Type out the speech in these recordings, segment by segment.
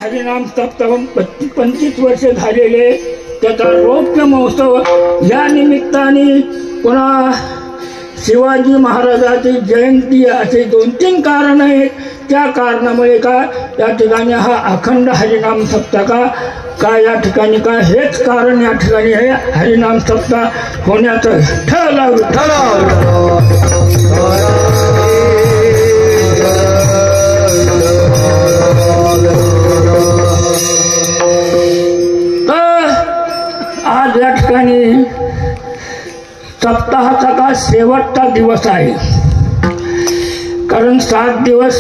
हरिनाम सप्ताह 25 वर्ष झालेले त्याचा रौप्य महोत्सव या निमित्ताने पुन्हा शिवाजी महाराजांची जयंती असे 2-3 कारण आहेत। त्या कारणामुळे का या ठिकाणी हा अखंड हरिनाम सप्ताह का या ठिकाणी का हेच कारण या ठिकाणी हे हरिनाम सप्ताह होण्याचं ठरलं। आज या ठिकाणी सप्ताहाचा का शेवटचा दिवस आहे, कारण 7 दिवस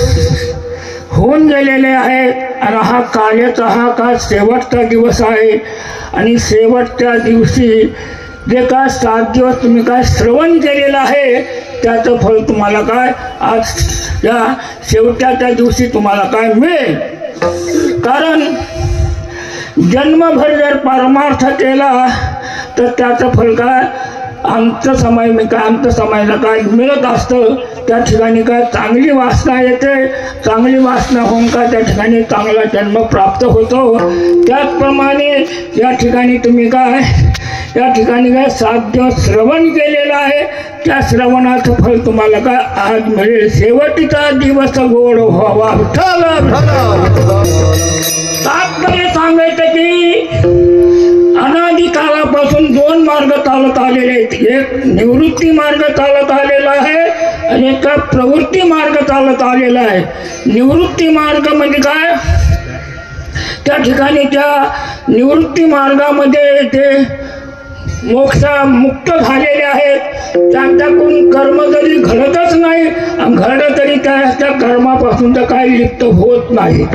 होऊन गेलेले आहेत आणि हा कार्याचा हा का शेवटचा दिवस आहे। आणि शेवटच्या दिवशी जे का 7 दिवस तुम्ही काय श्रवण केलेलं आहे त्याचं फळ तुम्हाला काय आज या शेवटच्या दिवशी तुम्हाला काय मिळेल। कारण जन्मभर जर परमार्थ केला तर त्याचं फळ काय अंत समायला काय मिळत असतं। त्या ठिकाणी काय चांगली वासना येते, चांगली वासना होऊन का त्या ठिकाणी चांगला जन्म प्राप्त होतो। त्याचप्रमाणे या ठिकाणी तुम्ही काय या ठिकाणी काय 7 दिवस श्रवण केलेलं आहे, त्या श्रवणाचं फळ तुम्हाला काय आज मिळेल। शेवटीचा दिवस गोड व्हावा तात्पर्य सांगायचं की अनादी काळापासून 2 मार्ग चालत आलेले आहेत। एक निवृत्ती मार्ग चालत आलेला आहे आणि एक प्रवृत्ती मार्ग चालत आलेला आहे। निवृत्ती मार्ग म्हणजे काय, त्या ठिकाणी त्या निवृत्ती मार्गामध्ये ते मुक्त झालेले आहेत। त्यांच्याकडून कर्म जरी घडतच नाही, घडलं तरी त्या कर्मापासून तर काही लिप्त होत नाही।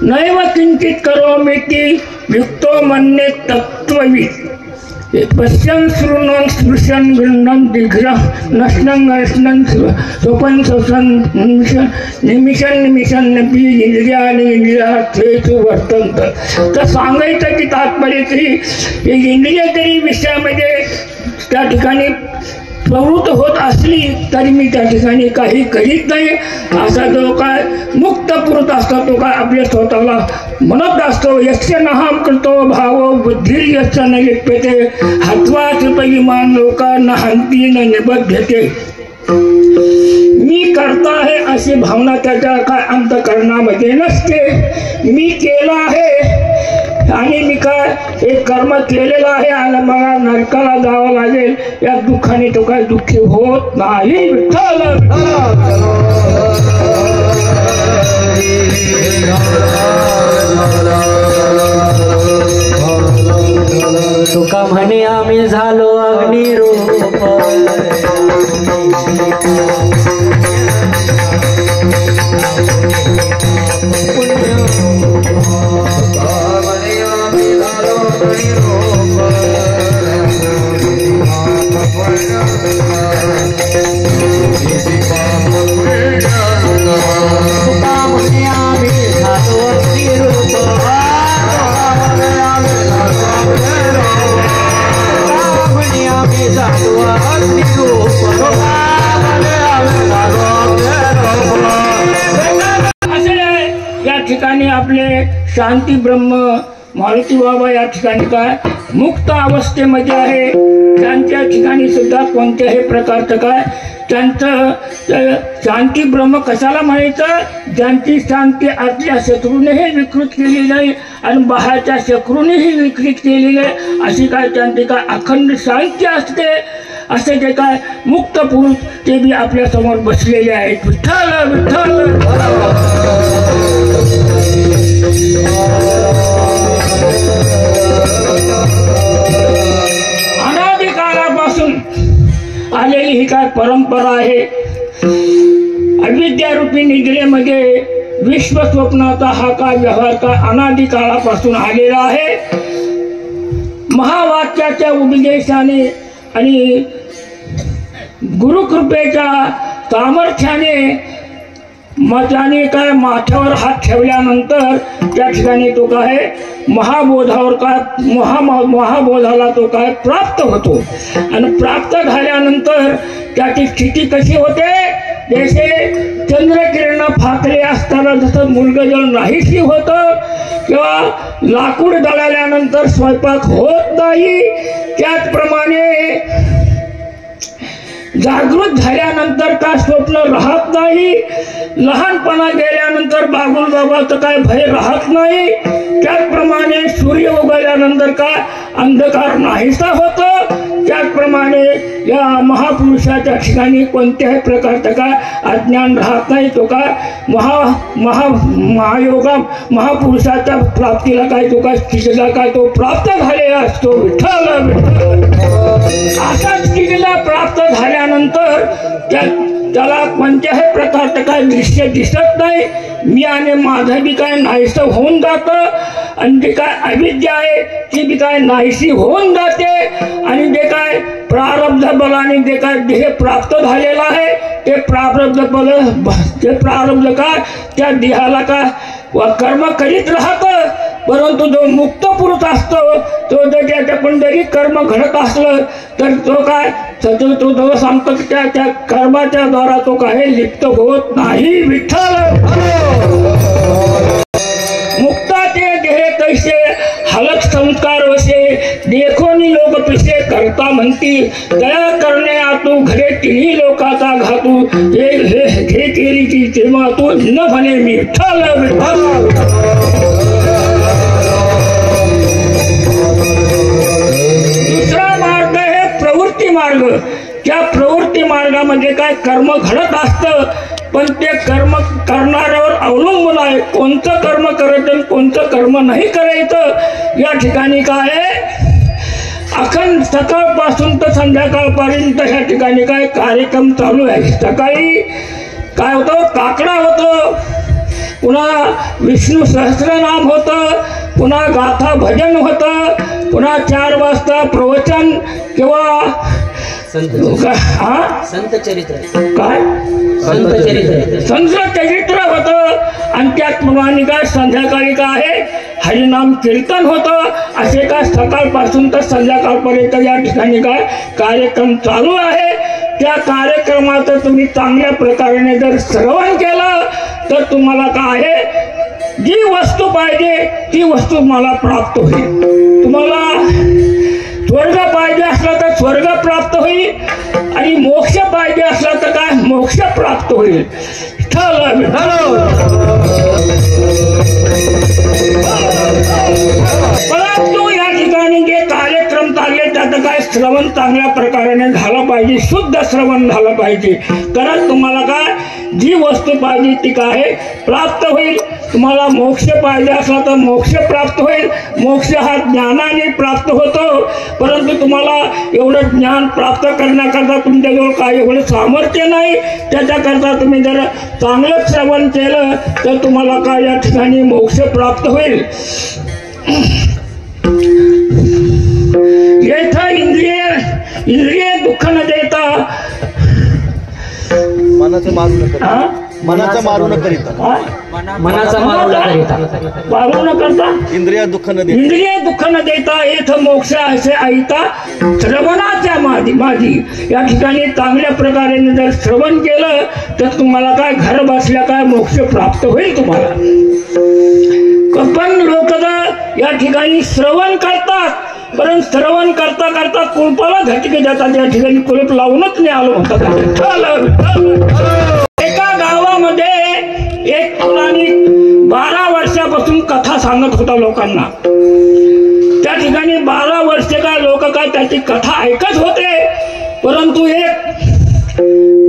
नैव किंचित करोमीति युक्तो मन्ये तत्त्ववित् पश्यन् शृण्वन् स्पृशन् गृह्णन् जिघ्रः नश्नं गश्नं स्वपन् स्वसन् निमिषन्नपि इंद्रियाणि इंद्रियार्थेषु वर्तन्ते। तर सांगायचं की तात्पर्य की इंद्रिय जरी विषयामध्ये त्या ठिकाणी प्रवृत्त होत असली तरी मी त्या ठिकाणी काही करीत नाही। असा जो काय मुक्त पुरुष असतो तो काय आपल्या स्वतःला म्हणत असतो यस्य नहं कृतो भावो बुद्धिर्यस्य न लिप्यते हत्वा कृपयिमान लोकांना हंती न निबध्यते। मी करता आहे अशी भावना त्याच्या काय अंतःकरणामध्ये नसते। मी केला आहे आणि मी काय एक कर्म केलेलं आहे आणि मला नरकाला जावं लागेल या दुःखाने तो काय दुःखी होत नाही। तुका म्हणे आम्ही झालो अग्निरूप या ठिकाणी आपले शांती ब्रह्म मारुती बाबा या ठिकाणी काय मुक्त अवस्थेमध्ये आहे। त्यांच्या ठिकाणी सुद्धा कोणत्याही प्रकारचं काय त्यांचं शांती ब्रह्म कशाला म्हणायचं, ज्यांची शांती आतल्या शत्रूनेही विकृत केली नाही आणि बाहेरच्या शत्रूनेही विकृत केलेली आहे अशी काय त्यांची काय अखंड शांती असते। असे जे काय मुक्त पुरुष ते बी आपल्या समोर बसलेले आहेत। विठ्ठल विठ्ठल अनादी काळापासून आलेली ही काय परंपरा आहे। अविद्यारूपी निद्रेमध्ये विश्वस्वप्नाचा हा काय व्यवहार का अनादी काळापासून आलेला आहे। महावाक्याच्या उपदेशाने आणि गुरुकृपेच्या सामर्थ्याने त्याने काय माथ्यावर हात ठेवल्यानंतर त्या ठिकाणी तो काय महाबोधावर काय महाबोधाला तो काय प्राप्त होतो आणि प्राप्त झाल्यानंतर त्याची स्थिती कशी होते जैसे चंद्रकिरण फाकले असताना जसं मुलगजळ नाहीशी होतं किंवा लाकूड जळाल्यानंतर स्वयंपाक होत नाही, त्याचप्रमाणे जागृत झाल्यानंतर काय स्वप्न राहत नाही, लहानपणा गेल्यानंतर बाबुल बाबाचं काय भय राहत नाही, त्याचप्रमाणे सूर्य उगवल्यानंतर काय अंधकार नाहीसा होतं, त्याचप्रमाणे या महापुरुषाच्या ठिकाणी कोणत्याही प्रकारचं काय अज्ञान राहत नाही. तो काय महायोगा महापुरुषाच्या प्राप्तीला काय तो काय स्थितीला काय तो प्राप्त झालेला असतो. विठ्ठल विठ्ठल अशा स्थितीला प्राप्त झाल्यानंतर त्याला कोणत्याही प्रकारचं काय दृश्य दिसत नाही. मी आणि माझं बी काय नाहीसं होऊन जातं आणि जे काय अविद्या आहे ती बी काय नाहीशी होऊन जाते आणि जे काय प्रारब्ध बलाने जे काय देह प्राप्त झालेला आहे ते प्रारब्ध बल ते प्रारब्ध काय त्या देहाला काय कर्म करीत राहतं. परंतु जो मुक्त पुरुष असतो तो जर त्याच्या कुंडली कर्म घडत असलं तर तो काय तो सांगतो की त्या कर्माच्या द्वारा तो काय लिप्त होत नाही. विठ्ठल मुक्ताचे देह तैसे हलक संस्कार वसे देखोनी लोक पिसे करता म्हणती दया करणे आतू घडे तिन्ही लोकाचा घातू हे केली ती तेव्हा तू न म्हणे मी. विठ्ठल विठ्ठल दुसरा मार्ग आहे प्रवृत्ती मार्ग. त्या प्रवृत्ती मार्गामध्ये काय कर्म घडत असतं पण ते कर्म करणाऱ्यावर अवलंबून आहे. कोणतं कर्म करायचं आणि कोणतं कर्म नाही करायचं या ठिकाणी काय अखंड सकाळपासून तर संध्याकाळपर्यंत ह्या ठिकाणी काय कार्यक्रम चालू आहे. सकाळी काय होतं काकडा होतं, पुन्हा विष्णू सहस्रनाम होतं, पुन्हा गाथा भजन होतं, पुन्हा 4 वाजता प्रवचन किंवा संत चरित्र काय संत चरित्र होतं आणि त्याचप्रमाणे काय संध्याकाळी काय आहे हरिनाम कीर्तन होतं. असे काय सकाळपासून तर संध्याकाळपर्यंत या ठिकाणी काय कार्यक्रम चालू आहे. त्या कार्यक्रमाचं तुम्ही चांगल्या प्रकारे जर श्रवण केलं तर तुम्हाला काय आहे जी वस्तू पाहिजे ती वस्तू मला प्राप्त होईल. तुम्हाला स्वर्ग पाहिजे असला तर स्वर्ग प्राप्त होईल आणि मोक्ष पाहिजे असला तर काय मोक्ष प्राप्त होईल. परंतु या ठिकाणी जे कार्यक्रम चालले त्याचं काय श्रवण चांगल्या प्रकाराने झालं पाहिजे, शुद्ध श्रवण झालं पाहिजे. तरच तुम्हाला काय जी वस्तू पाहिजे ती काय प्राप्त होईल. तुम्हाला मोक्ष पाहिजे असला तर मोक्ष प्राप्त होईल. मोक्ष हा ज्ञानाने प्राप्त होतो, परंतु तुम्हाला एवढं ज्ञान प्राप्त करण्याकरता तुमच्याजवळ काय एवढं सामर्थ्य नाही. त्याच्याकरता तुम्ही जर चांगलं श्रवण केलं तर तुम्हाला काय या ठिकाणी मोक्ष प्राप्त होईल. येथा इंद्रिय दुःख न देता मनाचं मारू न करिता इंद्रिय दुःख न देता येथ मोक्ष असे ऐता श्रवणाच्या माझी या ठिकाणी चांगल्या प्रकारे जर श्रवण केलं तर तुम्हाला काय घर बसल्या काय मोक्ष प्राप्त होईल तुम्हाला. पण लोक या ठिकाणी श्रवण करतात परंतु श्रवण करता करता कुलपाला झटके जातात. या ठिकाणी कुलूप लावूनच नाही आलो होता. एका गावामध्ये एक पुराणिक 12 वर्षापासून कथा सांगत होता लोकांना. त्या ठिकाणी 12 वर्ष काय लोक काय त्याची कथा ऐकत होते. परंतु एक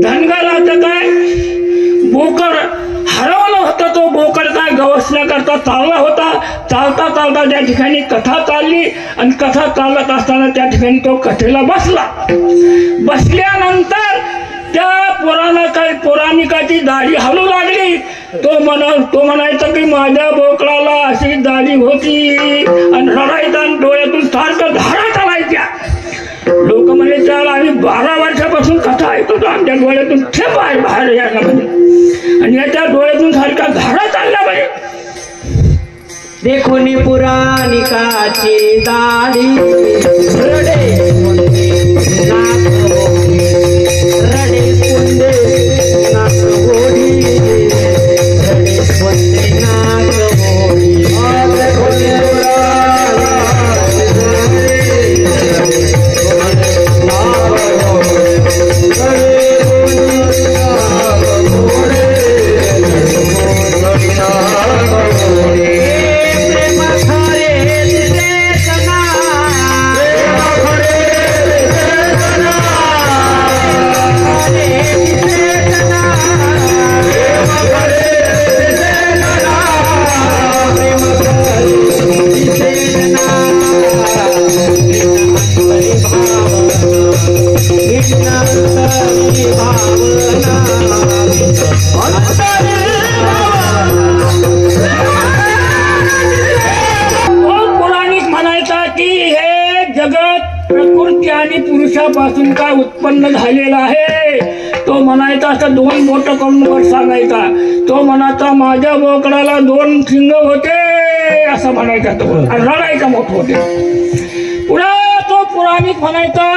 धनगराचं काय बोकड हरवलं होतं. तो बोकड काय गवसण्याकरता चालला होता. चालता चालता त्या ठिकाणी कथा चालली आणि कथा चालत असताना त्या ठिकाणी तो कथेला बसला. बसल्यानंतर त्या पौराणिकाची दाढी हलू लागली. तो म्हणायचा की माझ्या बोकडाला अशी दाढी होती आणि रडायचा आणि डोळ्यातून सारखं धारा चालायच्या. लोक म्हणजे त्याला आम्ही 12 वर्षापासून कथा ऐकतो आमच्या डोळ्यातून ठेप आहे बाहेर यायला म्हणजे आणि याच्या डोळ्यातून सारखा धारा चालला पाहिजे. देखोनी पुराणिकाची दाढी रडे रडे कुंडे नाक गोडी प्रकृती आणि पुरुषापासून काय उत्पन्न झालेला आहे तो म्हणायचा. असं दोन बोट करून वर सांगायचा. तो म्हणायचा माझ्या बोकडाला 2 शिंग होते असं म्हणायचा. तो रडायचा मोठ होते. पुन्हा तो पुराणिक म्हणायचा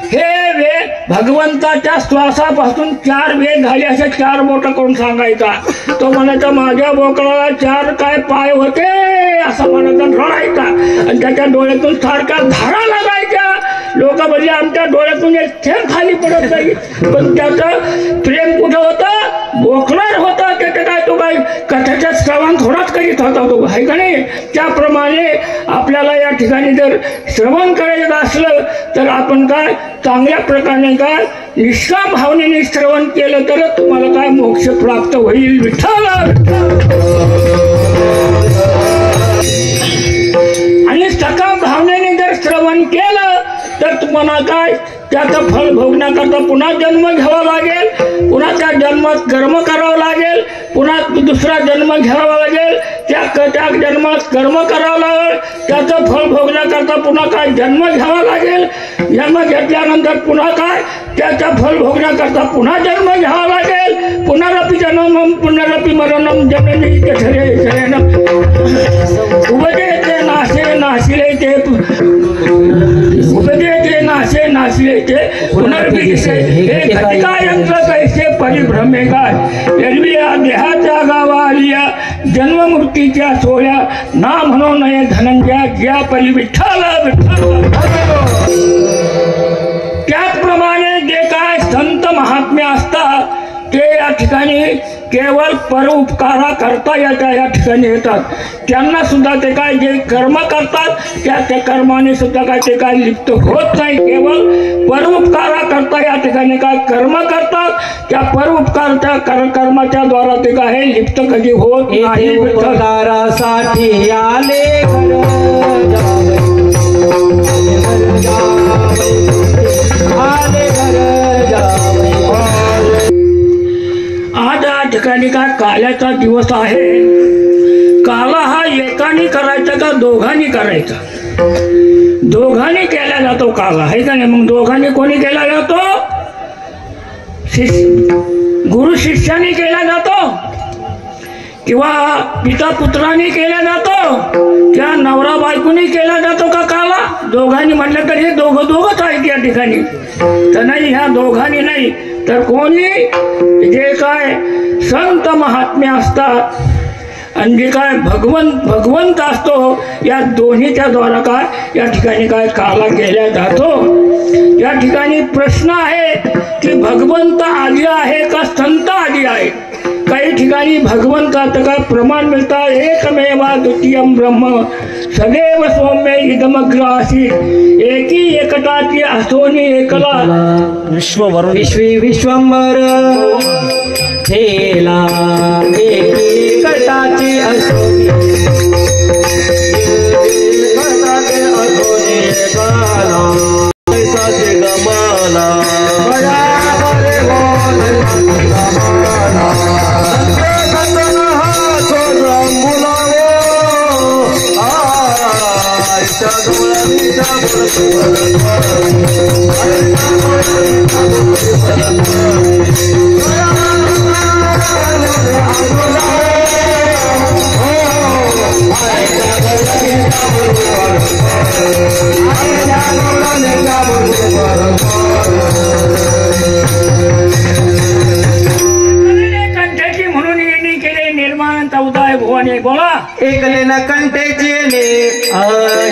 हे वेद भगवंताच्या श्वासापासून 4 वेद झाले असे 4 बोट करून सांगायचा. तो म्हणायचा माझ्या बोकडाला 4 काय पाय होते असं म्हणायचा. रडायचा आणि त्याच्या डोळ्यातून सारख्या धारा लागायच्या. लोक म्हणजे आमच्या डोळ्यातून एक थेंब खाली पडत नाही. पण त्याचं प्रेम कुठं होतं? बोकडावर होता. त्याचं काय तो काय कथेच्या श्रवण थोडाच करीत होता तो आहे का नाही. त्याप्रमाणे आपल्याला या ठिकाणी जर श्रवण करायचं असलं तर आपण काय चांगल्या प्रकारे काय निष्काम भावनेने श्रवण केलं तर तुम्हाला काय मोक्ष प्राप्त होईल. विठ्ठल आणि सकाम भावनेने जर श्रवण केलं तर तुम्हाला काय त्याचं फळ भोगण्याकरता पुन्हा जन्म घ्यावा लागेल. पुन्हा त्या जन्मात कर्म करावं लागेल. पुन्हा दुसरा जन्म घ्यावा लागेल. त्या जन्मात कर्म करावं लागेल. त्याचं फळ भोगण्याकरता पुन्हा काय जन्म घ्यावा लागेल. जन्म घेतल्यानंतर पुन्हा काय त्याचं फळ भोगण्याकरता पुन्हा जन्म घ्यावा लागेल. पुनरपि जन्मम पुनरपि मरणम जननी जठरे शयनम उपदेते नाशे नाशिले ते उपदेते नाशे नाशिले ते पुनर्विदिसे हे घटिका यंत्र कैसे परिभ्रमे काय. एरवी या देहाच्या गावा आलिया जन्ममृत्यूच्या सोहळ्या ना म्हणू नये धनंजया ज्या परी विठ्ठल विठ्ठल. त्याचप्रमाणे जे काय संत महात्म्य असतात ते या ठिकाणी केवळ परोपकारा करता या ठिकाणी येतात. त्यांना सुद्धा ते काय जे कर्म करतात त्या कर्माने सुद्धा काय ते काय लिप्त होत नाही. केवळ परोपकारा करता या ठिकाणी काय कर्म करतात. त्या परोपकारच्या कर्माच्या द्वारा ते काय लिप्त कधी होत नाही. उपकारासाठी आले आज या ठिकाणी काय काल्याचा दिवस आहे. काला हा एकाने करायचा का दोघांनी करायचा? दोघांनी केला जातो काला आहे का नाही. मग दोघांनी कोणी केला जातो? गुरु शिष्याने केला जातो किंवा पिता पुत्राने केला जातो किंवा नवरा बायकोनी केला जातो का काला? दोघांनी म्हटलं तर हे दोघंच आहेत या ठिकाणी. तर नाही ह्या दोघांनी नाही तर कोणी जे काय संत महात्म्य असतात आणि जे काय भगवंत असतो या दोन्हीच्या द्वारा काय या ठिकाणी काय काला केला जातो. या ठिकाणी प्रश्न आहे की भगवंत आधी आहे का संत आधी आहे? काही ठिकाणी भगवंताचं काय प्रमाण मिळतात. एकमेवा द्वितीयम ब्रह्म सदैव सौम्य इदमग्र आसी एकी एकटाची असोनी एकला विश्वी विश्वंभर थेला एकी एकटाची असोनी बोला. एकले न कंठेची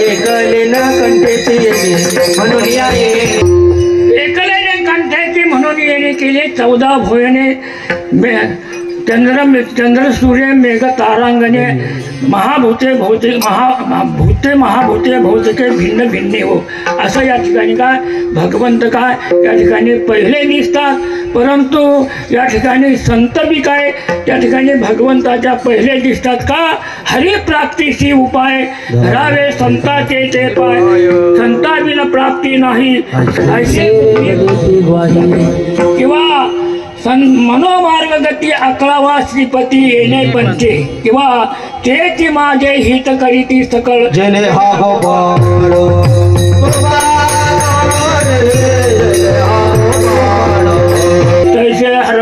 एकले न कंठेची म्हणून एकलेने कंठ्याची म्हणून येणे केले 14 भुवने चंद्र सूर्य मेघ तारांगणे महाभूते भौतिक महाभूते भौतिके भिन्न भिन्ने हो. असं या ठिकाणी काय भगवंत काय या ठिकाणी पहिले दिसतात. परंतु या ठिकाणी संत बी काय या ठिकाणी भगवंताच्या पहिले दिसतात का. हरिप्राप्तीशी उपाय धरावे संताचे ते पाय संता बिन प्राप्ती नाही ऐसे किंवा मनोमार्ग गती 11वा श्रीपती येणे पंचे किंवा तेची माझे हित करीती सकळ जने हा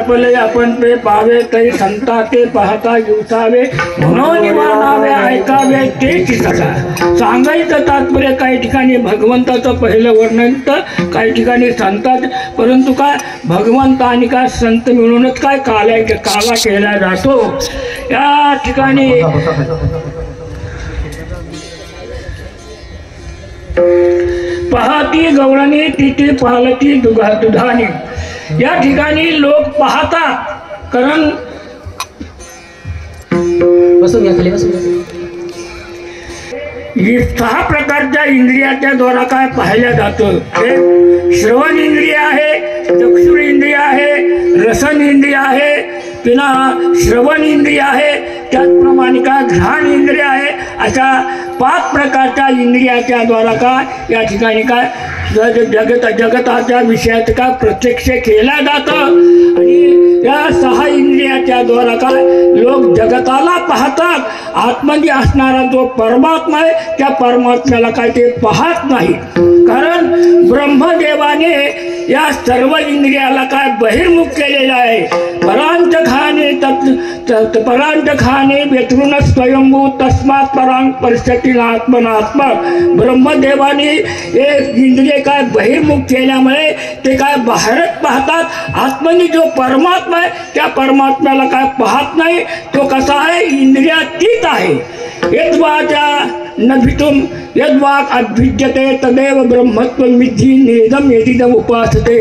प्रपले आपण पे पावे तै संता ते पाहता दिवसावे म्हणून मानावे ऐकावे ते सका. सांगायचं तात्पर्य काही ठिकाणी भगवंताचं पहिलं वर्णन तर काही ठिकाणी संतात. परंतु काय भगवंत आणि काय संत मिळूनच काय काला केला जातो. या ठिकाणी पाहती गवळणी तिथे पाहलती दुधानी. या ठिकाणी लोक पाहतात कारण बसून घ्या खाली बसून घ्या. 6 प्रकारच्या इंद्रियाच्या द्वारा काय पाहिलं जातं. एक श्रवण इंद्रिय आहे, चक्षु इंद्रिय आहे, रसन इंद्रिय आहे, पुन्हा श्रवण इंद्रिय आहे, त्याचप्रमाणे काय घ्राण इंद्रिय आहे. अशा 5 प्रकारच्या इंद्रियाच्या द्वारा काय या ठिकाणी काय जगताच्या विषयात काय प्रत्यक्ष केला जातं. आणि या 6 इंद्रियाच्या द्वारा काय लोक जगताला पाहतात. आतमध्ये असणारा जो परमात्मा आहे त्या परमात्म्याला काय ते पाहत नाही. कारण ब्रह्मदेवाने या सर्व इंद्रियाला काय बहिर्मुख केलेलं आहे. परांत खाने व्यतृण स्वयंभू तस्मात परांग परिस्थिती आत्मनात्मक. ब्रह्मदेवाने एक इंद्रिय काय बहिर्मुख केल्यामुळे ते काय बाहेरच पाहतात. आत्मनी जो परमात्मा आहे त्या परमात्म्याला काय पाहत नाही. तो कसा आहे इंद्रियातीत आहे. यद्वाचा नभितुम यद्वाक अभिद्यते तदेव ब्रह्मत्वं विद्धि नेदम यदिदम उपासते.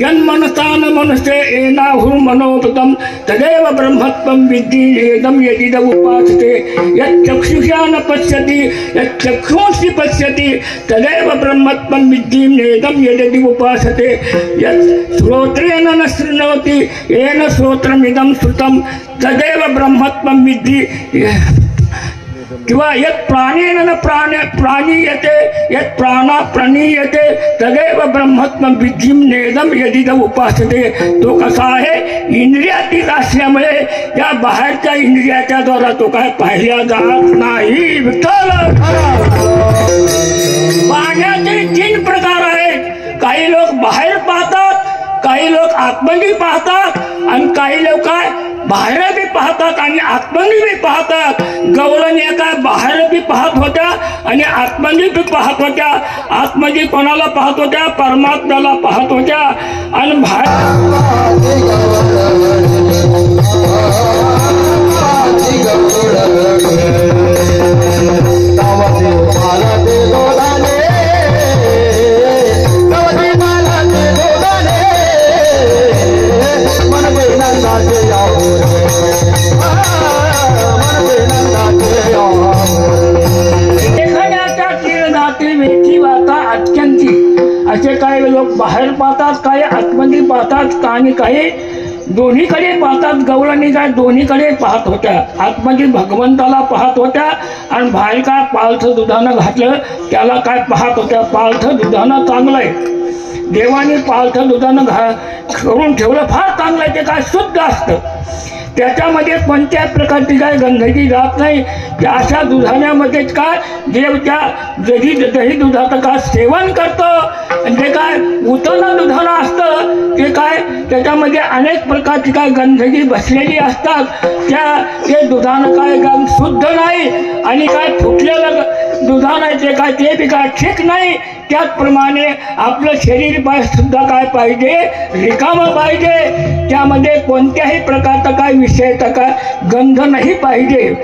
यन्मनसान मनसे एनाहुर मनोपतम तदेव ब्रह्मत्वं विद्धि नेदम यदिदम उपासते. यच्चक्षुषा न पश्यति यच्चक्षुंषि पश्यति तदेव ब्रह्मत्वं विद्धि नेदम यदिदम उपासते. यत् श्रोत्रेण न शृणोति येन श्रोत्रमिदं श्रुतं तदेव ब्रह्मत्वं विद्धि. किंवा यत् प्राणेन न प्राणीयते यत् प्राणा प्रणीयते तदेव ब्रह्मत्वं विद्धि नेदम यदिदम उपासते. तो कसा आहे इंद्रियातीत असल्यामुळे या बाहेरच्या इंद्रियाच्या द्वारा तो काय पाहिला जात नाही. पाहण्याचे 3 प्रकार आहेत. काही लोक बाहेर पाहतात, काही लोक आतमध्ये पाहतात आणि काही लोक काय बाहेर बी पाहतात आणि आतमध्ये बी पाहतात. गवळण्या काय बाहेर बी पाहत होत्या आणि आतमध्ये बी पाहत होत्या. आतमध्ये कोणाला पाहत होत्या परमात्म्याला पाहत होत्या आणि असे काही लोक बाहेर पाहतात, काही आतमध्ये पाहतात आणि काही दोन्हीकडे पाहतात. गवळणी काय दोन्हीकडे पाहत होत्या. आतमध्ये भगवंताला पाहत होत्या आणि बाहेर काय पालथं दुधानं घातलं त्याला काय पाहत होत्या. पालथं दुधानं चांगलं आहे, देवाने पालथं दुधानं करून ठेवलं फार चांगलं आहे. ते काय शुद्ध असतं, त्याच्यामध्ये कोणत्या प्रकारची काय गंधगी जात नाही. त्या अशा दुधाण्यामध्येच काय देव त्या दही दुधाचं काय सेवन करतं आणि ते काय उतरणं दुधानं असतं. ते काय त्याच्यामध्ये अनेक प्रकारची काय गंधगी बसलेली असतात. ते दुधानं काय एकदम शुद्ध नाही आणि काय फुटलेलं दुधानं आहे ते काय ते बी काय ठीक नाही. त्याचप्रमाणे आपलं शरीर सुद्धा काय पाहिजे रिकामं पाहिजे. त्यामध्ये कोणत्याही प्रकारचा काय विषयाचा काय गंध नाही पाहिजे.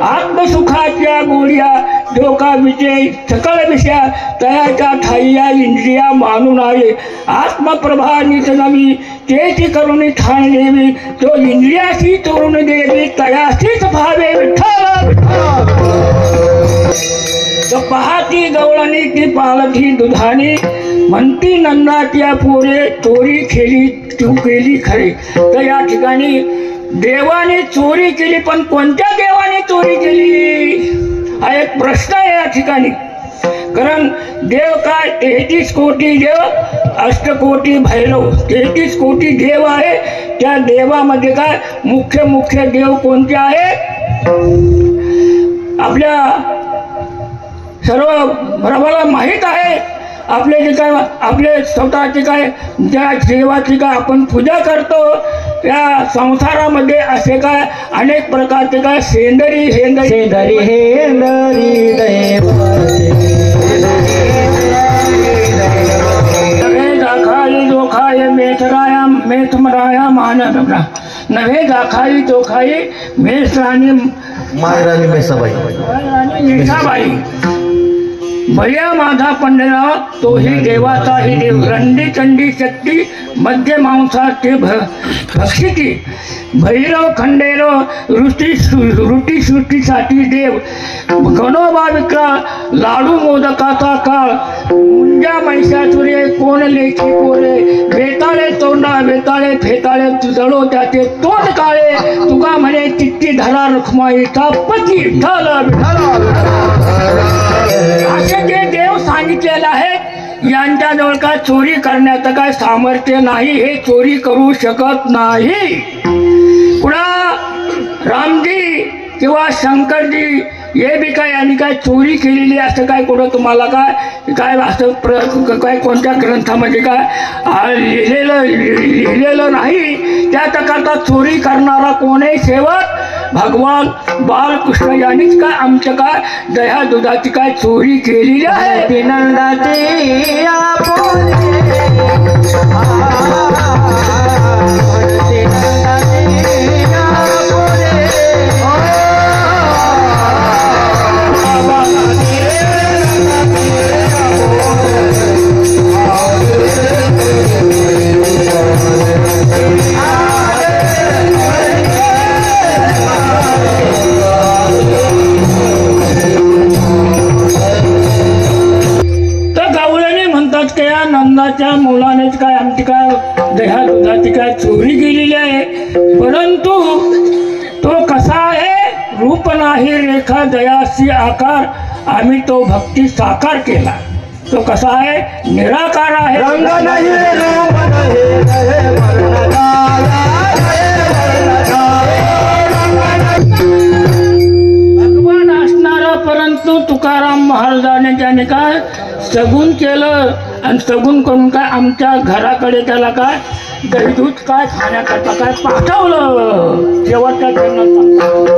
आत्मसुखाच्या गोळ्या डोका विजय सकळ विषया तयाच्या ठाईया इंद्रिया मानून आहे. आत्मप्रभा नित नवी तेची करुणी ठाण देवी. तो इंद्रियाशी तोरून देवी तयाशीच भावे विठ्ठल. तो पाहती गवळणी ती पालथी दुधानी म्हणती नंदाच्या पोरे चोरी केली तू केली खरी. तर या ठिकाणी देवाने चोरी केली, पण कोणत्या देवाने चोरी केली हा एक प्रश्न आहे या ठिकाणी. कारण देव काय 33 कोटी देव, अष्टकोटी भैरव, 33 कोटी देव आहे. त्या देवामध्ये काय मुख्य देव कोणते आहे आपल्या सर्व बरोबर माहीत आहे. आपले जे काय आपले स्वतःची काय ज्या देवाची काय आपण पूजा करतो त्या संसारामध्ये असे काय अनेक प्रकारचे काय सेंदरी शेंदरी हेंदरी दैवाचे नव्हे दाखाई जोखाई मेथराया मेथमराया मानवना नव्हे दाखाई जोखाई मेषराणी मायराणी मेसाबाई मेषाबाई भया माझा पंढरा तोही देवाचाही देव रंडी चंडी शक्ती मध्य मांसाचे भक्षिती भैरव खंडेरव ऋटी सृष्टीसाठी देव गणोबा विक्रा लाडू मोदकाचा काळ मुंजा महिषासुरे कोण लेखी कोरे बेताळे तोंडा बेताळे फेताळे जळो त्याचे तोंड काळे तुका म्हणे चित्ती धरा रखमाईचा पती असे जे देव सांगितलेले आहेत यांच्याजवळ काय चोरी करण्याचं काय सामर्थ्य नाही हे चोरी करू शकत नाही पुन्हा रामजी किंवा शंकरजी हे बी काय यांनी काय चोरी केलेली असं काय कुठं तुम्हाला काय असं काय कोणत्या ग्रंथामध्ये काय लिहिलेलं नाही त्याकरता चोरी करणारा कोणीही सेवक भगवान बालकृष्ण यांनीच काय आमचं काय दह्या दुधाची काय चोरी केलेली आहे नंदाचे नंदाच्या मुलानेच काय आमची काय दह्या दुधाची काय चोरी केलेली आहे परंतु तो कसा आहे रूप नाही रेखा दयासी आकार आम्ही तो भक्ती साकार केला तो कसा आहे निराकार आहे रंग नाही रूप भगवान असणारा परंतु तुकाराम महाराजाने त्याने काय सगुण केलं आणि सगुण करून काय आमच्या घराकडे त्याला काय दहीदूध काय खाण्याकरता काय पाठवलं शेवटच्या जन्मात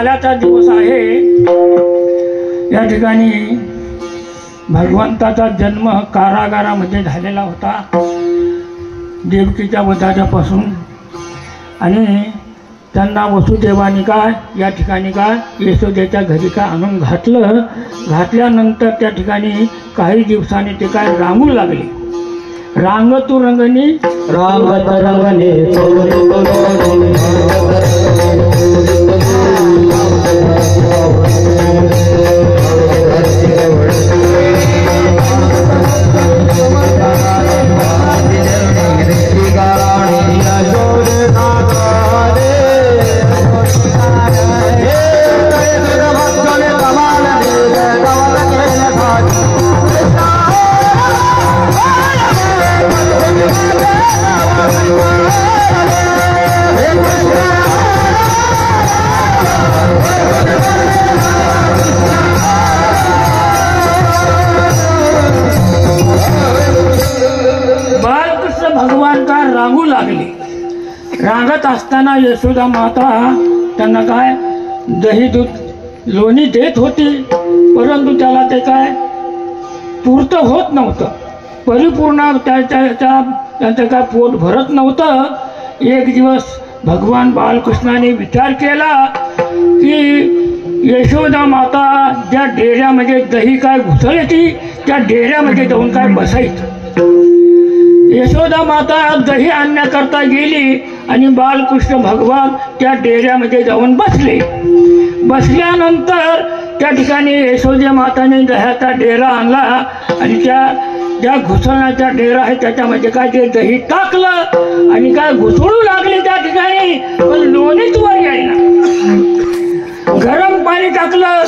कालाचा दिवस आहे. या ठिकाणी भगवंताचा जन्म कारागारामध्ये झालेला होता, देवकीच्या वधाच्यापासून. आणि त्यांना वसुदेवाने काय या ठिकाणी काय यशोदेच्या घरी काय आणून घातलं. घातल्यानंतर त्या ठिकाणी काही दिवसांनी ते काय रांगू लागले. रांगतू रंगणी रांगत रंगणे बालकृष्ण भगवान का रांगू लागले. रांगत असताना यशोदा माता त्यांना काय दही दूध लोणी देत होती, परंतु त्याला ते काय पूर्त होत नव्हतं. परिपूर्ण त्यांचं काय पोट भरत नव्हतं. एक दिवस भगवान बालकृष्णाने विचार केला की यशोदा माता ज्या डेऱ्यामध्ये दही काय घुसळती त्या डेऱ्यामध्ये जाऊन काय बसायचं. यशोदा माता दही आणण्याकरता गेली आणि बालकृष्ण भगवान त्या डेऱ्यामध्ये जाऊन बसले. बसल्यानंतर त्या ठिकाणी यशोदा माताने दह्याचा डेरा आणला आणि त्या ज्या घुसळण्याचा डेरा आहे त्याच्यामध्ये काय ते दही टाकलं आणि काय घुसळू लागले त्या ठिकाणी, पण लोणीच वर यायना. गरम पाणी टाकलं,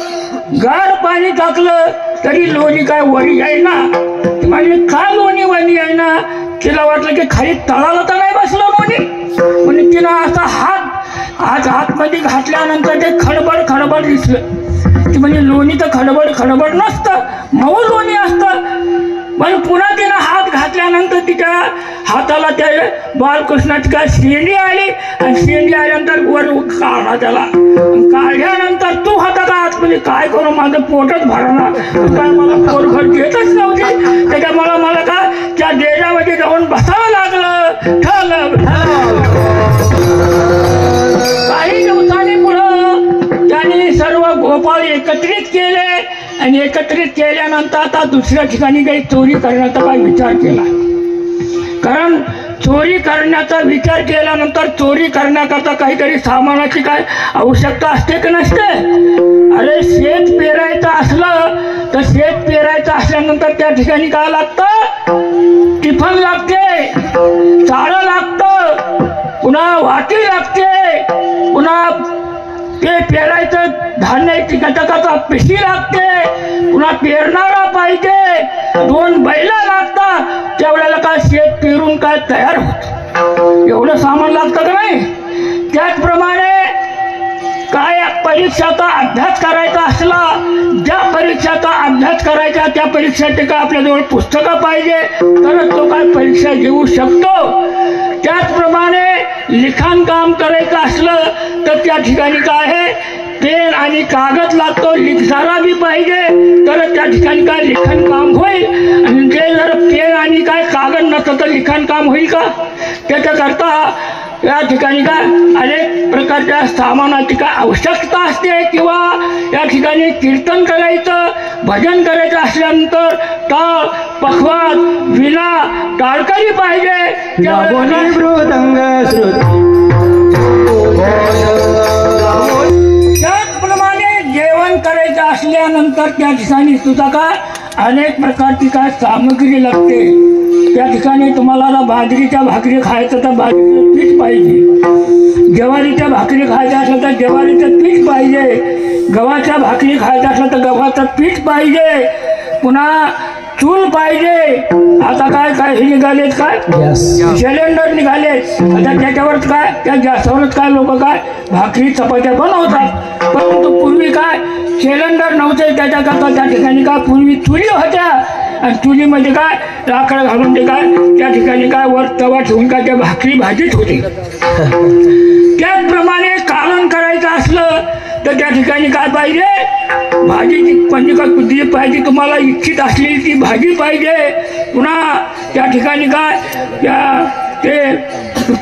गार पाणी टाकलं तरी लोणी काय वरी यायना. ती म्हणजे काय लोणी वरी यायना. तिला वाटलं की खाली तळाला तर नाही बसलं लोणी, म्हणजे तिला असा हात आतमध्ये घातल्यानंतर ते खडबड खडबड दिसलं. ती म्हणजे लोणी तर खडबड खडबड नसतं, मऊ लोणी असतं. पण पुन्हा तिनं हात घातल्यानंतर तिच्या हाताला त्या बालकृष्णाची काय शेंडी आली आणि शेंडी आल्यानंतर वर काढला त्याला. काढल्यानंतर तू हाता का आतमध्ये काय करू, माझं पोटच भरणार, काय मला पोटभर देतच नव्हती. त्याच्यामुळे मला काय त्या डेऱ्यामध्ये जाऊन बसावं लागलं. काही दिवसांनी पुढं त्यांनी सर्व गोपाळ एकत्रित केले आणि एकत्रित केल्यानंतर आता दुसऱ्या ठिकाणी काही चोरी करण्याचा काय विचार केला. कारण चोरी करण्याचा विचार केल्यानंतर चोरी करण्याकरता काहीतरी सामानाची काय आवश्यकता असते की नसते. अरे शेत पेरायचं असलं तर शेत पेरायचं असल्यानंतर त्या ठिकाणी काय लागतं, टिफन लागते, चाळं लागतं, पुन्हा वाटी लागते, पुन्हा ते पेरायचं धान्याची घटकाचा पिशी लागते, पुन्हा पेरणारा पाहिजे, 2 बैला लागतात. त्यावेळेला काय शेत पेरून काय तयार होत, एवढं सामान लागतं का नाही. त्याचप्रमाणे काय परीक्षाचा अभ्यास करायचा असला, ज्या परीक्षाचा अभ्यास करायचा त्या परीक्षेचे काय आपल्याजवळ पुस्तकं पाहिजे तरच तो काय परीक्षा देऊ शकतो. त्याचप्रमाणे लिखाण काम करायचं असलं तर त्या ठिकाणी काय आहे, पेन आणि कागद लागतो, लिखणारा बी पाहिजे तर त्या ठिकाणी काय लिखाण काम होईल. आणि ते जर पेन आणि काय कागद नसतं तर लिखाण काम होईल का. त्याच्याकरता या ठिकाणी काय अनेक प्रकारच्या सामानाची काय आवश्यकता असते. किंवा या ठिकाणी कीर्तन करायचं, भजन करायचं असल्यानंतर टाळ, पखवाज, विणा, टाळकरी पाहिजे. मृदंग त्याचप्रमाणे जेवण करायचं असल्यानंतर त्या ठिकाणी सुद्धा काय अनेक प्रकारची काय सामग्री लागते. त्या ठिकाणी तुम्हाला आता बाजरीच्या भाकरी खायचं तर बाजरीचं पीठ पाहिजे, ज्वारीच्या भाकरी खायच्या असलं तर ज्वारीचं पीठ पाहिजे, गव्हाच्या भाकरी खायच्या असलं तर गव्हाचं पीठ पाहिजे, पुन्हा चूल पाहिजे. आता काय काय हे निघालेत काय सिलेंडर निघालेत. आता त्याच्यावरच काय त्या गॅसवरच काय लोक काय भाकरी चपात्या बनवतात. परंतु पूर्वी काय सिलेंडर नव्हते, त्याच्याकरता त्या ठिकाणी काय पूर्वी चुली होत्या आणि चुलीमध्ये काय लाकडं घालून ते काय त्या ठिकाणी काय वर तवा ठेवून काय त्या भाकरी भाजीत होती. त्याचप्रमाणे कालवण करायचं असलं तर तर त्या ठिकाणी काय पाहिजे, भाजीची म्हणजे काय कुठली पाहिजे, तुम्हाला इच्छित असलेली ती भाजी पाहिजे. पुन्हा त्या ठिकाणी काय ते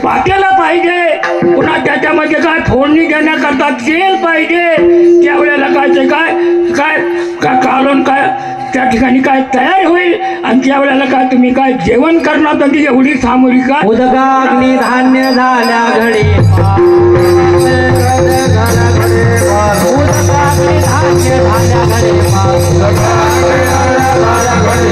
पातेला पाहिजे. पुन्हा त्याच्यामध्ये काय फोडणी देण्याकरता तेल पाहिजे. त्यावेळेला काय ते काय काय काय कालून काय त्या ठिकाणी काय तयार होईल. आणि त्यावेळेला काय तुम्ही काय जेवण करणार तर एवढी सामग्री काय उदकाग्नी धान्य झाल्या घडी उदकाग्नी धान्य झाल्या घडी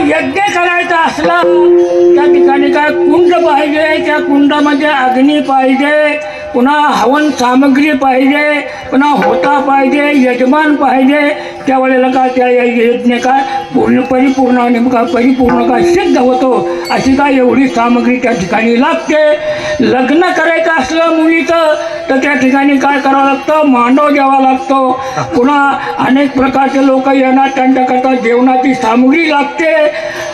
यज्ञ करायचा असला त्या ठिकाणी काय कुंड पाहिजे. त्या कुंडामध्ये अग्नी पाहिजे. पुन्हा हवन सामग्री पाहिजे. पुन्हा होता पाहिजे. यजमान पाहिजे. त्यावेळेला काय त्या यज्ञ काय परिपूर्ण नेमका परिपूर्ण काय सिद्ध होतो. अशी काय एवढी सामग्री त्या ठिकाणी लागते. लग्न करायचं असलं मुलीचं तर त्या ठिकाणी काय करावं लागतं, मांडव द्यावा लागतो. पुन्हा अनेक प्रकारचे लोक येणार, त्यांच्याकरता जेवणाची सामग्री लागते.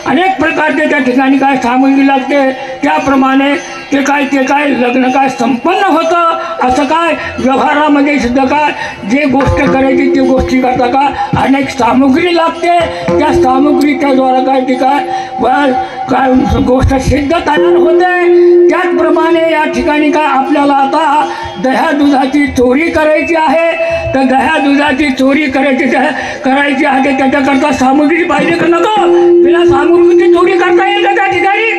अनेक प्रकारचे त्या ठिकाणी काय सामग्री लागते. त्याप्रमाणे ते काय लग्न काय संपन्न होतं. असं काय व्यवहारामध्ये सुद्धा काय जे गोष्ट करायची ती गोष्टी करता का अनेक सामग्री लागते. त्या सामग्रीच्या द्वारा काय ते काय गोष्ट सिद्ध तयार होते. त्याचप्रमाणे या ठिकाणी काय आपल्याला आता दह्या दुधाची चोरी करायची आहे. तर दह्या दुधाची चोरी करायची आहे. त्याच्याकरता सामग्री पाहिजे का नको. तिला सामग्रीची चोरी करता येईल का त्या ठिकाणी.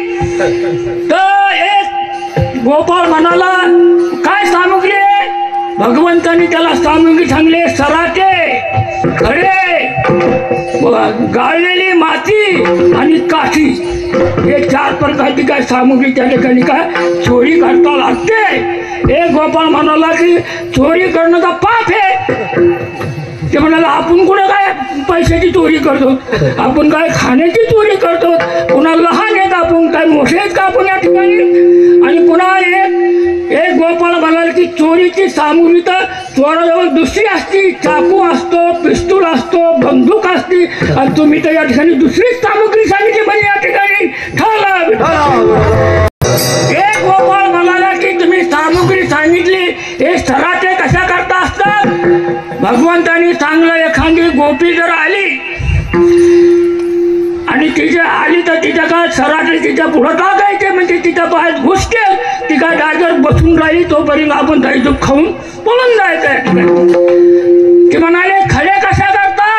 तर एक गोपाळ म्हणाला काय सामग्री आहे. भगवंतांनी त्याला सामग्री सांगले, सराटे, खडे, गाळलेली माती आणि काठी. हे 4 प्रकारची काय सामग्री त्या ठिकाणी काय चोरी करता लागते. एक गोपाळ म्हणाला की चोरी करणं तर पाप आहे. ते म्हणाला आपण कुठं काय पैशाची चोरी करतो, आपण काय खाण्याची चोरी करतो. पुन्हा लहान आहेत आपण, काय मोठे आहेत का आपण या ठिकाणी. आणि पुन्हा एक गोपाळ म्हणाल की चोरीची सामग्री तर चोराजवळ दुसरी असती. चाकू असतो, पिस्तूल असतो, बंदूक असती. आणि तुम्ही तर या ठिकाणी दुसरीच सामग्री सांगितली म्हणजे या ठिकाणी एक गोपाळ म्हणाला की तुम्ही सामग्री सांगितली, हे सराटे कशा करता असतात. भगवंतांनी चांगलं एखादी गोपी जर आली आणि तिच्या आली तर तिच्या काय सराटे तिच्या पुढं टाकायचे. म्हणजे तिच्या पायात घुसते. ती काय जागेवर बसून राहिली तोपर्यंत आपण दही दूध खाऊन पळून जायचं. ते म्हणाले खडे कशा करता.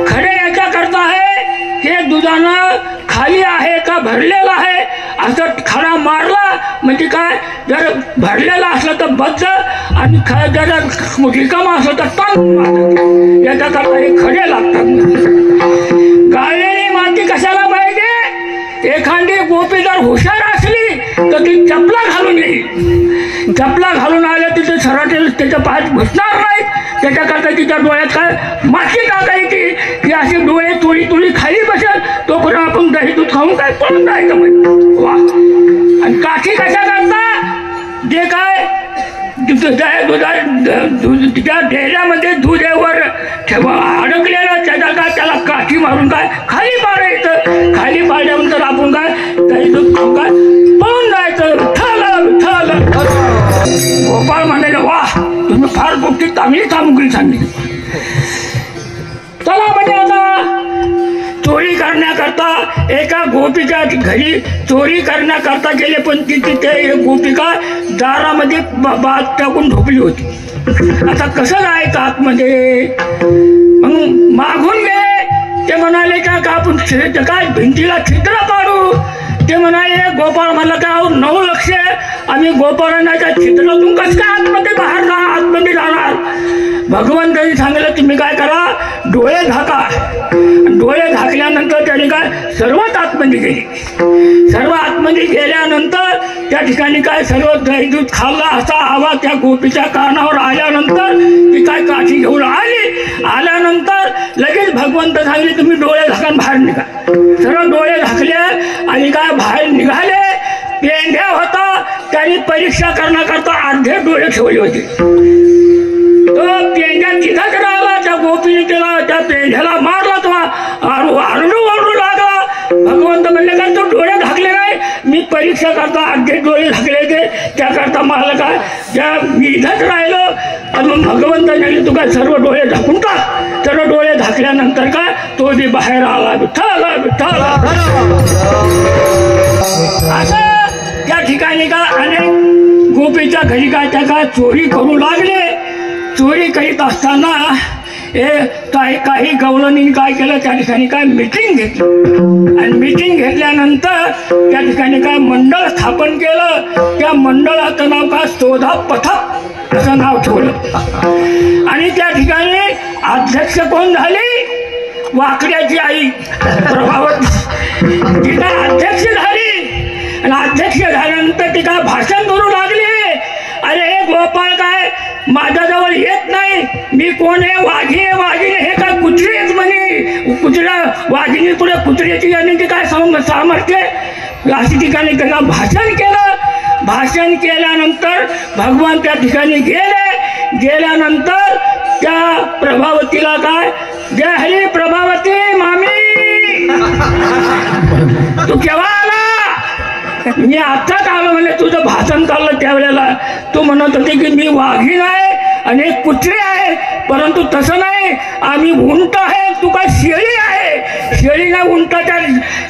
खडे याच्या करता आहे हे दुधानं खाली आहे का भरलेला आहे असं खडा मारला म्हणजे काय जर भरलेला असलं तर बद्ध आणि जर रिकामा असलं तर टांग मारतात. याच्याकरता हे खडे लागतात. गाळलेली माती कशाला पाहिजे. एखादी गोपी जर हुशार असली तर ती चपला घालून येईल. चपला घालून आल्या तिथे सराटे त्याच्या पायात घुसणार नाहीत. त्याच्याकरता तिच्या डोळ्यात काय माती टाकायची. ती अशी डोळे तुळी खाली बसेल तोपर्यंत आपण दही दूध खाऊन काय पळून जायचं म्हणजे वा. आणि काठी कशा करता. जे काय तिच्या ढेऱ्यामध्ये दुधावर अडकलेलं त्याला काठी मारून काय खाली पाडायचं. खाली पाडल्यानंतर आपण काय दही दूध खाऊन काय पळून जायचं. गोपाळ म्हणाले वा तुम्ही फार गोष्टी चांगली सामग्री सांगितली. चला म्हणजे आता चोरी करण्याकरता एका गोपीच्या घरी चोरी करण्याकरता गेले. पण तिथे एक गोपिका दारामध्ये बात टाकून झोपली होती. आता कसं जायचं आतमध्ये. मग मागून गे. ते म्हणाले का आपण काय भिंतीला छिद्र पाडू. ते म्हणाले गोपाळ म्हणला का 9 लक्ष आम्ही गोपाळांना त्या छिद्रातून कसं काय आतमध्ये बाहेर आतमध्ये जाणार. भगवंतांनी सांगितलं तुम्ही काय करा डोळे झाका. डोळे झाकल्यानंतर त्याने काय सर्वात आतमध्ये गेली. सर्व आतमध्ये गेल्यानंतर त्या ठिकाणी काय सर्व दही दूध खाल्ला असा आवाज त्या गोपीच्या कानावर आल्यानंतर ती काय काठी घेऊन आली. आल्यानंतर लगेच भगवंत सांगितले तुम्ही डोळे झाकून बाहेर निघा. सर्व डोळे झाकले आणि काय बाहेर निघाले. पेंढ्या होता त्यांनी परीक्षा करण्याकरता अर्धे डोळे ठेवले होते. तो पेंढ्या तिथंच राहिला. त्या गोपीने त्याला त्या पेंढ्याला मारला. तेव्हा आरडू ओरडू लागला. भगवंत म्हणले काय तो डोळे झाकले नाही, मी परीक्षा करता अगदी डोळे झाकले ते त्याकरता मला काय त्या इथंच राहिलो. आणि मग भगवंताने तू काय सर्व डोळे झाकून टाक. सर्व डोळे झाकल्यानंतर काय तो बी बाहेर आला. विठ्ठल विठ्ठल. असं त्या ठिकाणी का अनेक गोपीच्या घरी काय त्या काय चोरी करू लागले. चोरी करीत असताना काही गवळणीने काय केलं त्या ठिकाणी काय मीटिंग घेतली. आणि मीटिंग घेतल्यानंतर त्या ठिकाणी काय मंडळ स्थापन केलं. त्या मंडळाचं नाव काय शोधा पथक असं नाव ठेवलं. आणि त्या ठिकाणी अध्यक्ष कोण झाली? वाकड्याची आई प्रभावती. ती काय अध्यक्ष झाली. आणि अध्यक्ष झाल्यानंतर ती काय भाषण करू लागली. अरे हे गोपाळ काय माझ्याजवळ येत नाही, मी कोण आहे? वाघिणी वाघिणी हे काय कुत्री आहेत म्हणे. कुत्र्या वाघिणी पुढे कुत्र्याची आणि ती काय सामर्थ्य अशी ठिकाणी त्यांना भाषण केलं. भाषण केल्यानंतर भगवान त्या ठिकाणी गेल्यानंतर त्या प्रभावतीला काय जय हरी प्रभावती मामी तू केव्हा आला? मी आत्ताच आलो म्हणे. तुझं भाषण चाललं त्यावेळेला तू म्हणत होती की मी वाघीण आहे आणि कुत्रे आहे, परंतु तसं नाही, आम्ही उंट आहे, तू काय शेळी आहे. शेळीला उंटाच्या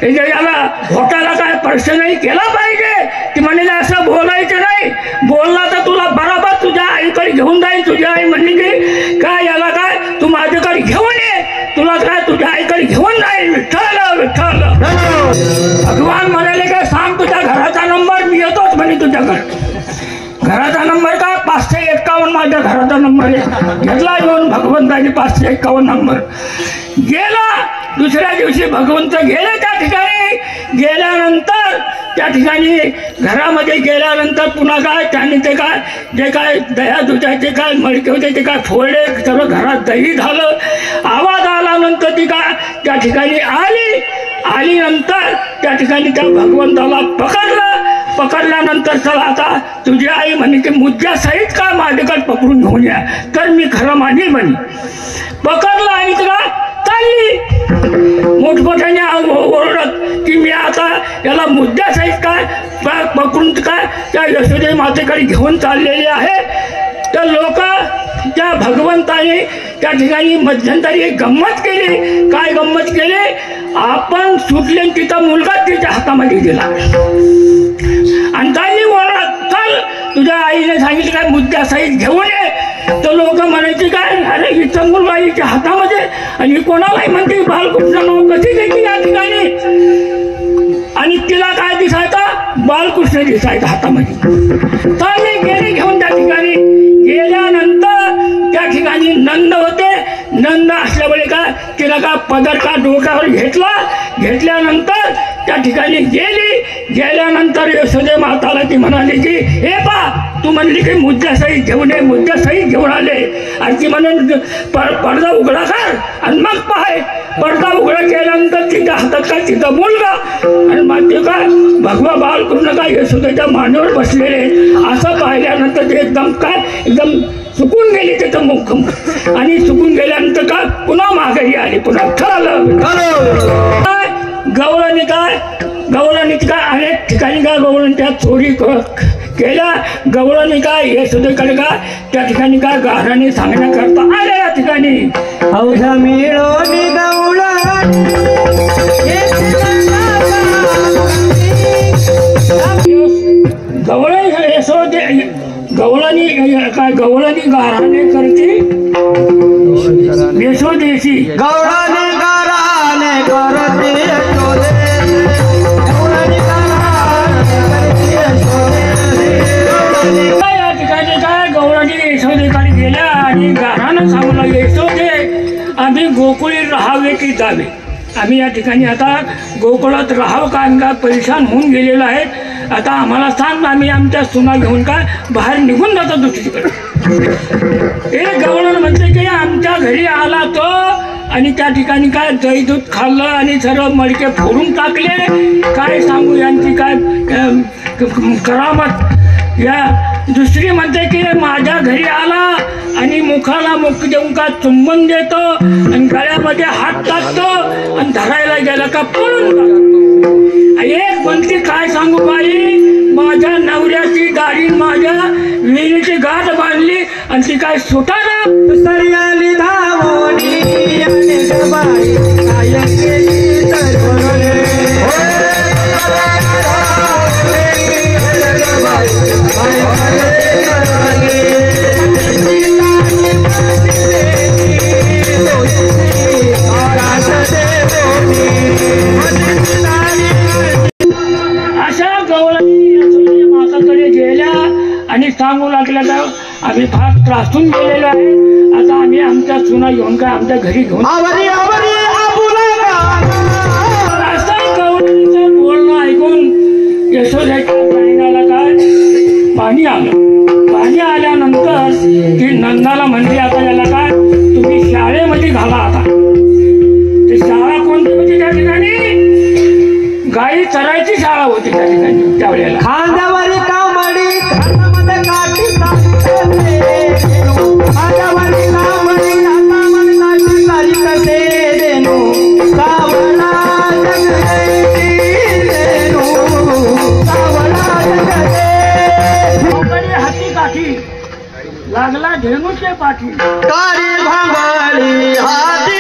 याला घोटाला काय स्पर्श नाही केला पाहिजे. ती म्हणले असं बोलायचं नाही, बोलला तर तुला बरोबर तुझ्या आईकडे घेऊन जाईल. तुझी आई म्हणली की काय याला काय तू माझ्याकडे घेऊन ये, तुला काय तुझ्या आईकडे घेऊन जाईल. विठ्ठल विठ्ठल. भगवान म्हणाले काय सांग तुझ्या घराचा नंबर, मी येतोच म्हणे तुझ्याकडे. घराचा नंबर का 551 माझ्या घराचा नंबर आहे. घेतला येऊन भगवंताने 551 नंबर. गेला दुसऱ्या दिवशी भगवंत गेले त्या ठिकाणी. गेल्यानंतर त्या ठिकाणी घरामध्ये गेल्यानंतर पुन्हा काय त्यांनी ते काय जे काय दह्या दुधाचे काय मडके होते ते काय फोडले, सर्व घरात दही झालं. आवाज आल्यानंतर ती काय त्या ठिकाणी आली नंतर त्या ठिकाणी त्या भगवंताला पकडल्यानंतर चला आता तुझी आई म्हणे की मुद्द्यासहित काय माझ्याकडे पकडून घेऊन या. तर मी खरं मानेल म्हणे. पकडलं आणि तुला चालली मोठमोठ्याने ओरडत की मी आता याला मुद्द्यासहित काय पकडून काय त्या यशोदे मातेकडे घेऊन चाललेले आहे. तर लोक त्या भगवंताने त्या ठिकाणी मध्यंतरी एक गंमत केली. काय गंमत केली? आपण सुटले तिचा मुलगा तिच्या हातामध्ये दिला आणि चालली ओरडत चल तुझ्या आईने सांगितलं काय मुद्द्यासहित घेऊन ये. तर लोक म्हणायचे काय अरे हिचा मुलगा हिच्या हातामध्ये आणि कोणालाही म्हणते बालकृष्ण नाव कशी द्यायची या ठिकाणी. आणि तिला काय दिसायचा? बालकृष्ण दिसायचा हातामध्ये. चालली गेली घेऊन त्या ठिकाणी. गेल्यानंतर त्या ठिकाणी नंद होते. नंद असल्यामुळे काय तिला का पदर का डोक्यावर घेतल्यानंतर त्या ठिकाणी गेल्यानंतर यशोदे माताला ती म्हणाली की हे पा तू म्हणली की मुद्द्यासहित घेऊन ये, मुद्द्यासहित घेऊन आले. आणि ती म्हणून पडदा उघडा कर आणि मग पाहाय. पडदा उघडा केल्यानंतर तिच्या हातात काय तिचा मुलगा आणि मग ते काय भगवा बालकृष्ण काय यशोदेच्या मानेवर बसलेले. असं पाहिल्यानंतर ते एकदम चुकून गेली त्याचं मुख. आणि चुकून गेल्यानंतर काय पुन्हा माघारी आली. पुन्हा ठरलं गवळणी काय अनेक ठिकाणी काय गवळण त्या चोरी केल्या. गवळणी काय यशोदेकडे काय त्या ठिकाणी काय गाराने सांगण्याकरता आल्या या ठिकाणी. औषा मिळवणी गवळण गवळणी गाराने करते यशोदेशी. गवळणी गाराने करते यशोदे. या ठिकाणी काय गवळणी यशोदेकडे गेल्या आणि गारानं सांगलं यशोदे आम्ही गोकुळी राहावे की जावे. आम्ही या ठिकाणी आता गोकुळात राहावं का आम्ही काय परेशान होऊन गेलेलो आहेत. आता आम्हाला सांग आम्ही आमच्या सुना घेऊन काय बाहेर निघून जातो दुसरीकडे. एक गवळण म्हणते की आमच्या घरी आला तो आणि त्या ठिकाणी काय दही दूध खाल्लं आणि सर्व मडके फोडून टाकले. काय सांगू यांची काय करामत. या दुसरी म्हणते की माझ्या घरी आला आणि मुखाला मुख देऊन का चुंबन देतो आणि गळ्यामध्ये हात टाकतो आणि धरायला गेला का पळून जातो. एक म्हणते काय सांगू बाई, माझ्या नवऱ्याची दाढी माझ्या विहिरीची गाठ बांधली आणि ती काय सुटाना सर्याली धावोनी आणि बाई काय केली तर अशा गवळणी माताकडे गेल्या आणि सांगू लागल्या का आम्ही फार त्रासून गेलेलो आहे, आता आम्ही आमच्या सुना घेऊन काय आमच्या घरी घेऊन असं गवळणीचं बोलणं ऐकून यशोदेच्या बहिणाला काय पाणी आलं. पाणी आल्यानंतर ती नंदाला म्हणली आता याला काय तुम्ही शाळेमध्ये घाला. आता ते शाळा कोणती होती त्या ठिकाणी, गाई चरायची शाळा होती त्या ठिकाणी त्यावेळेला. खांद्यावरी कामडी खांद्यामध्ये काठी खांद्यावरी कामडी हातामध्ये काठी सारी कसे देनो सावळा देनो सावळा हाती काठी लागला धेनूचे पाठी कारी भांगडी हाती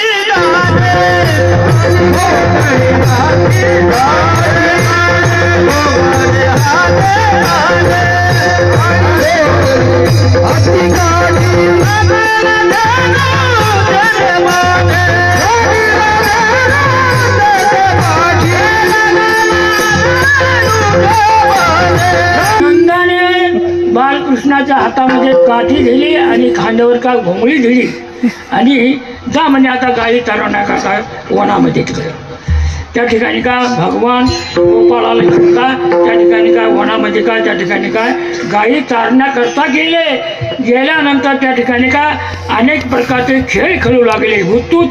नंदाने बालकृष्णाच्या हातामध्ये काठी दिली आणि खांद्यावर का घोंगळी दिली आणि जा म्हणजे आता गाई चालवण्याका काय वनामध्ये तिकडे. त्या ठिकाणी का भगवान गोपाळाला घेऊन का त्या ठिकाणी काय वनामध्ये काय त्या ठिकाणी काय गाई चारण्याकरता गेल्यानंतर त्या ठिकाणी का अनेक प्रकारचे खेळ खेळू लागले. हुतू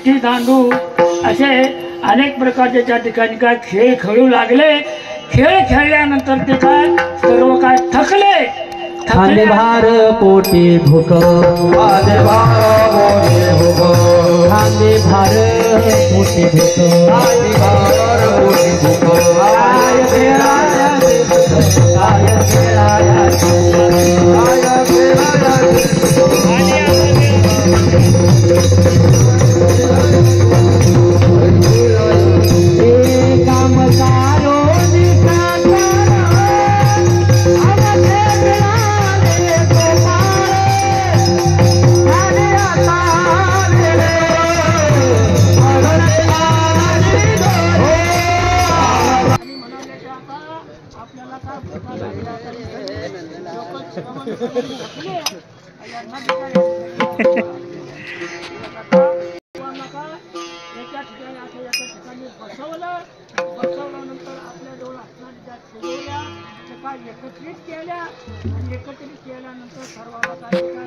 विटी दांडू असे अनेक प्रकारचे त्या ठिकाणी काय खेळ खेळू लागले. खेळ खेळल्यानंतर ते काय सर्व काय थकले. खांदे भार पोटी भूक खांदे भार पोटी भूक काय खेळाया काय खेळाया काम कारो बसवल्यानंतर आपल्या जवळ असणाऱ्या ज्या ठेवल्या त्या काय एकत्रित केल्या आणि एकत्रित केल्यानंतर सर्वांना काय काय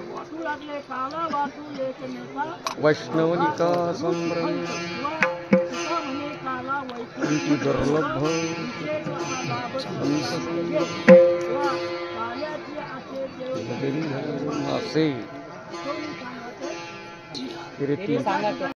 वाटू लागले. काला वाटू एकमेका वैष्णवनी का संभ्रम तुका म्हणे काला वैकुंठी दुर्लभ विशेष हा लाभ काल्याची असे देव असे सांगते कीर्ती